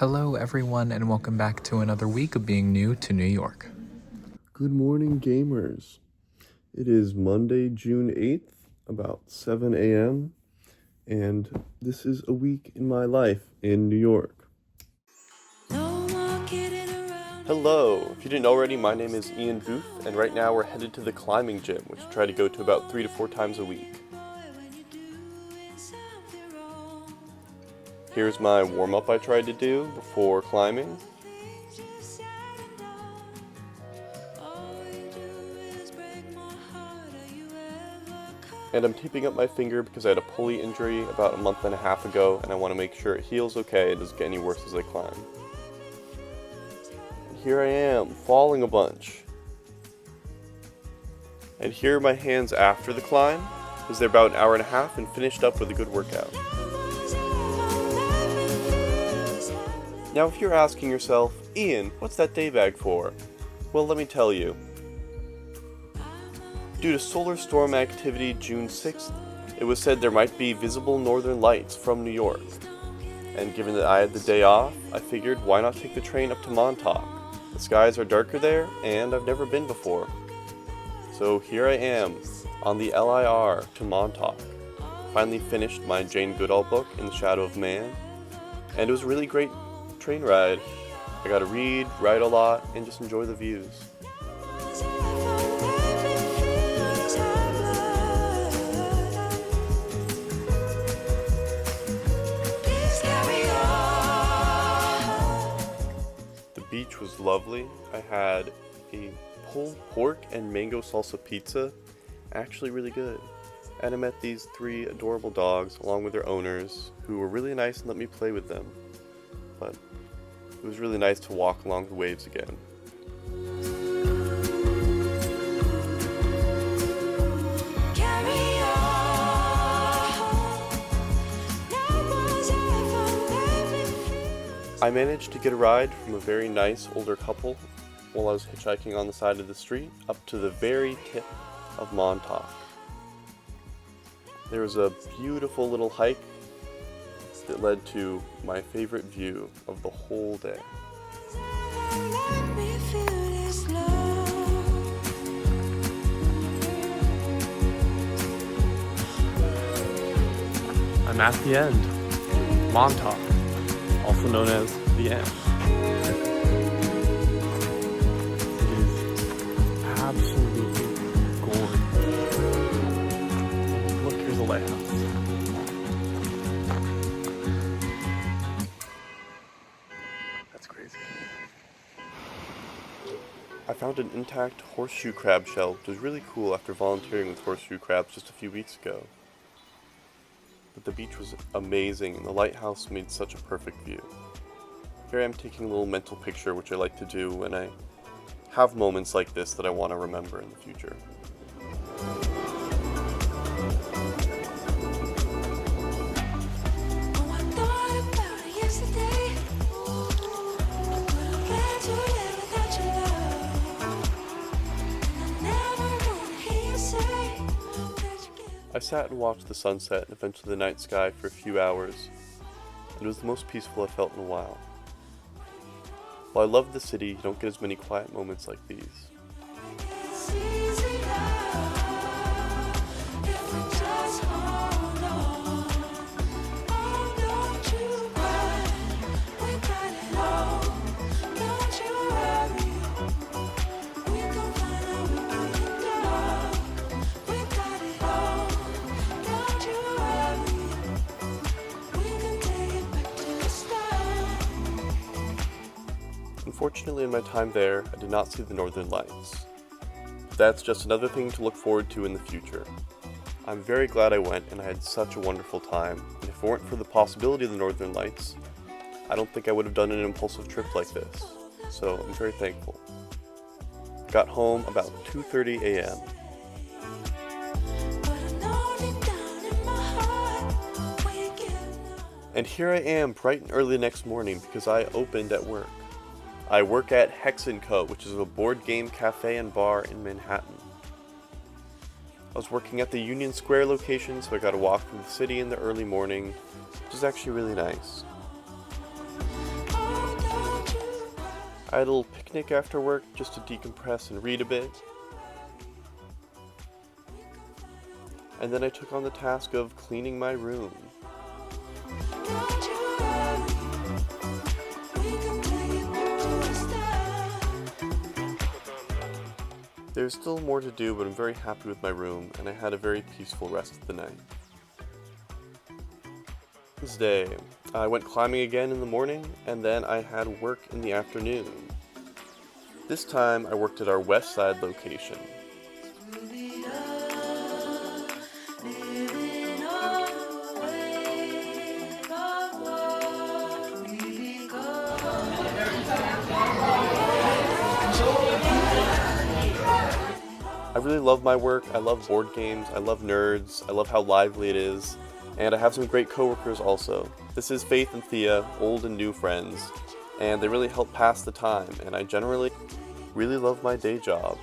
Hello, everyone, and welcome back to another week of being new to New York. Good morning, gamers. It is Monday, June 8th, about 7 a.m., and this is a week in my life in New York. Hello! If you didn't already, my name is Ian Booth, and right now we're headed to the climbing gym, which I try to go to about 3 to 4 times a week. Here's my warm-up I tried to do before climbing. And I'm taping up my finger because I had a pulley injury about a month and a half ago, and I want to make sure it heals okay and doesn't get any worse as I climb. And here I am, falling a bunch. And here are my hands after the climb, because they're about an hour and a half and finished up with a good workout. Now if you're asking yourself, Ian, what's that day bag for? Well, let me tell you. Due to solar storm activity June 6th, it was said there might be visible northern lights from New York. And given that I had the day off, I figured why not take the train up to Montauk. The skies are darker there, and I've never been before. So here I am, on the LIR to Montauk. Finally finished my Jane Goodall book, In the Shadow of Man, and it was a really great train ride. I got to read, write a lot, and just enjoy the views. The beach was lovely. I had a pulled pork and mango salsa pizza, actually really good. And I met these 3 adorable dogs along with their owners who were really nice and let me play with them. But it was really nice to walk along the waves again. I managed to get a ride from a very nice older couple while I was hitchhiking on the side of the street up to the very tip of Montauk. There was a beautiful little hike that led to my favorite view of the whole day. I'm at the end, Montauk, also known as the end. It is absolutely gorgeous. Look, here's a lighthouse. That's crazy. I found an intact horseshoe crab shell, which was really cool after volunteering with horseshoe crabs just a few weeks ago. But the beach was amazing and the lighthouse made such a perfect view. Here I am taking a little mental picture, which I like to do when I have moments like this that I want to remember in the future. I sat and watched the sunset and eventually the night sky for a few hours, and it was the most peaceful I've felt in a while. While I love the city, you don't get as many quiet moments like these. Unfortunately, in my time there, I did not see the Northern Lights. But that's just another thing to look forward to in the future. I'm very glad I went and I had such a wonderful time, and if it weren't for the possibility of the Northern Lights, I don't think I would have done an impulsive trip like this, so I'm very thankful. I got home about 2:30 a.m. And here I am bright and early the next morning because I opened at work. I work at Hex & Co., which is a board game cafe and bar in Manhattan. I was working at the Union Square location, so I got to walk from the city in the early morning, which is actually really nice. I had a little picnic after work just to decompress and read a bit. And then I took on the task of cleaning my room. There's still more to do, but I'm very happy with my room, and I had a very peaceful rest of the night. Wednesday, I went climbing again in the morning, and then I had work in the afternoon. This time, I worked at our west side location. I really love my work. I love board games. I love nerds. I love how lively it is. And I have some great coworkers also. This is Faith and Thea, old and new friends, and they really help pass the time, and I generally really love my day job.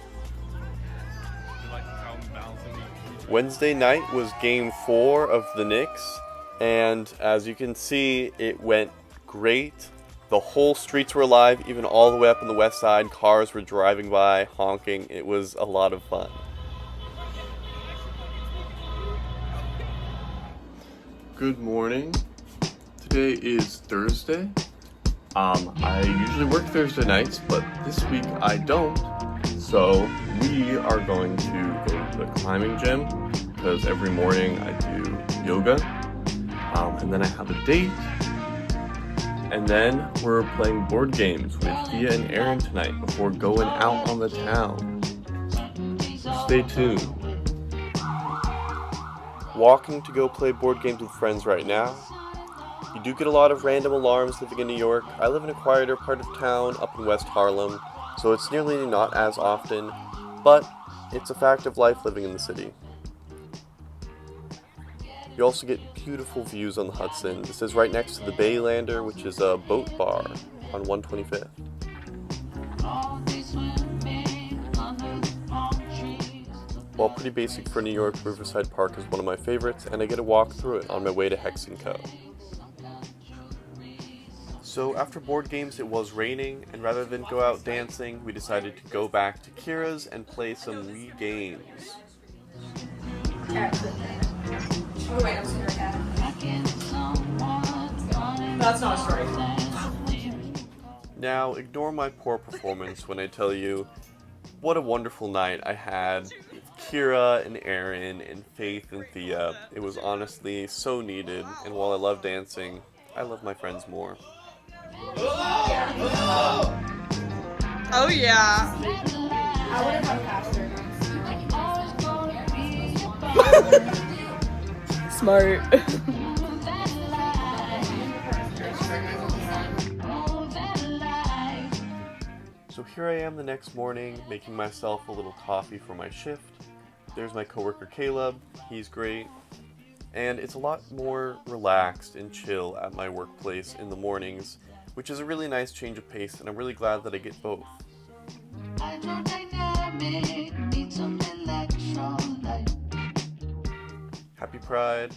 Wednesday night was game 4 of the Knicks, and as you can see, it went great. The whole streets were alive, even all the way up on the west side. Cars were driving by, honking. It was a lot of fun. Good morning. Today is Thursday. I usually work Thursday nights, but this week I don't. So we are going to go to the climbing gym because every morning I do yoga. And then I have a date. And then we're playing board games with Thea and Aaron tonight before going out on the town. Stay tuned. Walking to go play board games with friends right now. You do get a lot of random alarms living in New York. I live in a quieter part of town up in West Harlem, so it's nearly not as often, but it's a fact of life living in the city. You also get beautiful views on the Hudson. This is right next to the Baylander, which is a boat bar on 125th. While pretty basic for New York, Riverside Park is one of my favorites, and I get to walk through it on my way to Hex & Co. So after board games, it was raining, and rather than go out dancing, we decided to go back to Kira's and play some Wii games. Oh wait, I'm seeing her cat. That's not a story. Now, ignore my poor performance when I tell you what a wonderful night I had with Kira and Aaron and Faith and Thea. It was honestly so needed, and while I love dancing, I love my friends more. Oh yeah. I would have gone faster. Smart. So here I am the next morning, making myself a little coffee for my shift. There's my coworker Caleb, he's great. And it's a lot more relaxed and chill at my workplace in the mornings, which is a really nice change of pace, and I'm really glad that I get both. Happy Pride.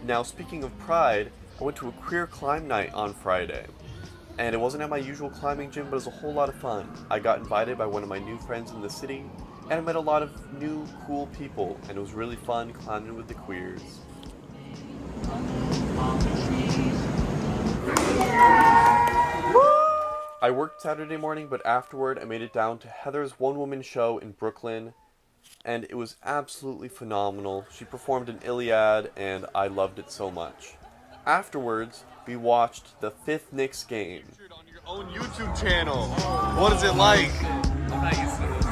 Now, speaking of Pride, I went to a queer climb night on Friday. And it wasn't at my usual climbing gym, but it was a whole lot of fun. I got invited by one of my new friends in the city, and I met a lot of new, cool people, and it was really fun climbing with the queers. I worked Saturday morning, but afterward I made it down to Heather's one-woman show in Brooklyn, and it was absolutely phenomenal. She performed in Iliad, and I loved it so much. Afterwards, we watched the 5th Knicks game. On your own YouTube channel. What is it like? I'm not used to this.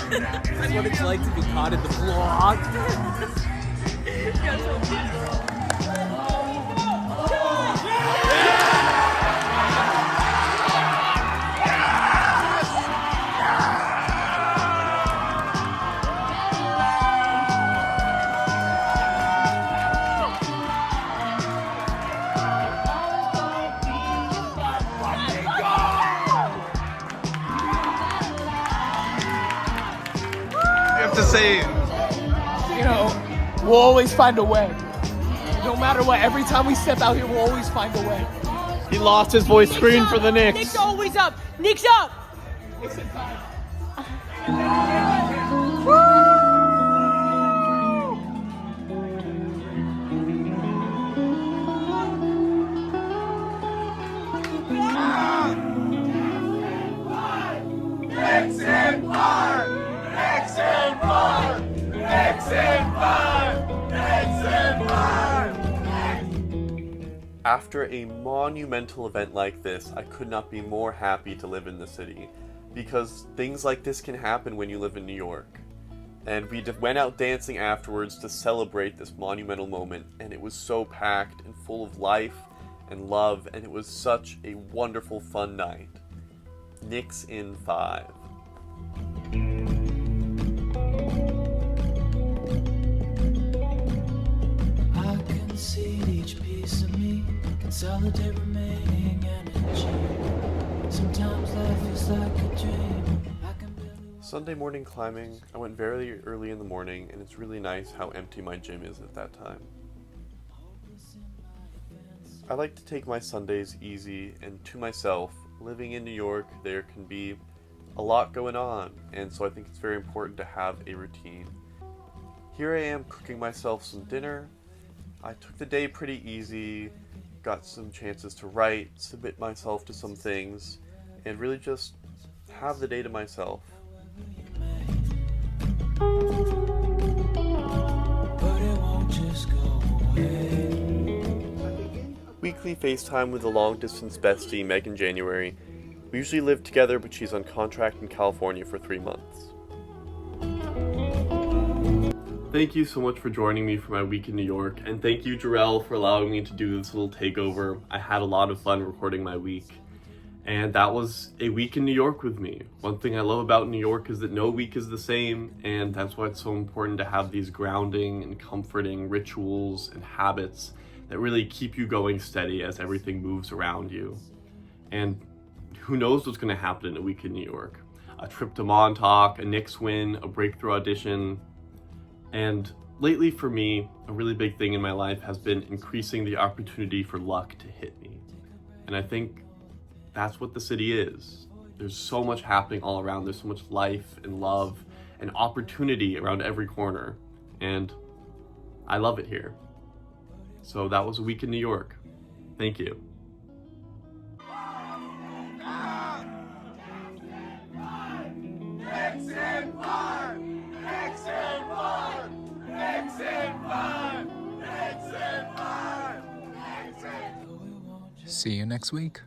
That's what it's like to be caught in the vlog. To say, You know, we'll always find a way. No matter what, every time we step out here, we'll always find a way. He lost his voice screen for the Knicks. Nick's always up. Nick's up. After a monumental event like this, I could not be more happy to live in the city, because things like this can happen when you live in New York. And we went out dancing afterwards to celebrate this monumental moment, and it was so packed and full of life and love, and it was such a wonderful, fun night. Knicks in 5. I concede each piece of me, consolidate remaining energy. Sometimes life is like a dream. I can barely... Sunday morning climbing, I went very early in the morning, and it's really nice how empty my gym is at that time. I like to take my Sundays easy, and to myself, living in New York, there can be a lot going on, and so I think it's very important to have a routine. Here I am cooking myself some dinner. I took the day pretty easy, got some chances to write, submit myself to some things, and really just have the day to myself. But it won't just go away. Weekly FaceTime with a long-distance bestie, Megan January. We usually live together, but she's on contract in California for 3 months. Thank you so much for joining me for my week in New York, and thank you, Jarrell, for allowing me to do this little takeover. I had a lot of fun recording my week, and that was a week in New York with me. One thing I love about New York is that no week is the same, and that's why it's so important to have these grounding and comforting rituals and habits that really keep you going steady as everything moves around you. And who knows what's going to happen in a week in New York? A trip to Montauk, a Knicks win, a breakthrough audition. And lately for me, a really big thing in my life has been increasing the opportunity for luck to hit me. And I think that's what the city is. There's so much happening all around. There's so much life and love and opportunity around every corner. And I love it here. So that was a week in New York. Thank you. See you next week.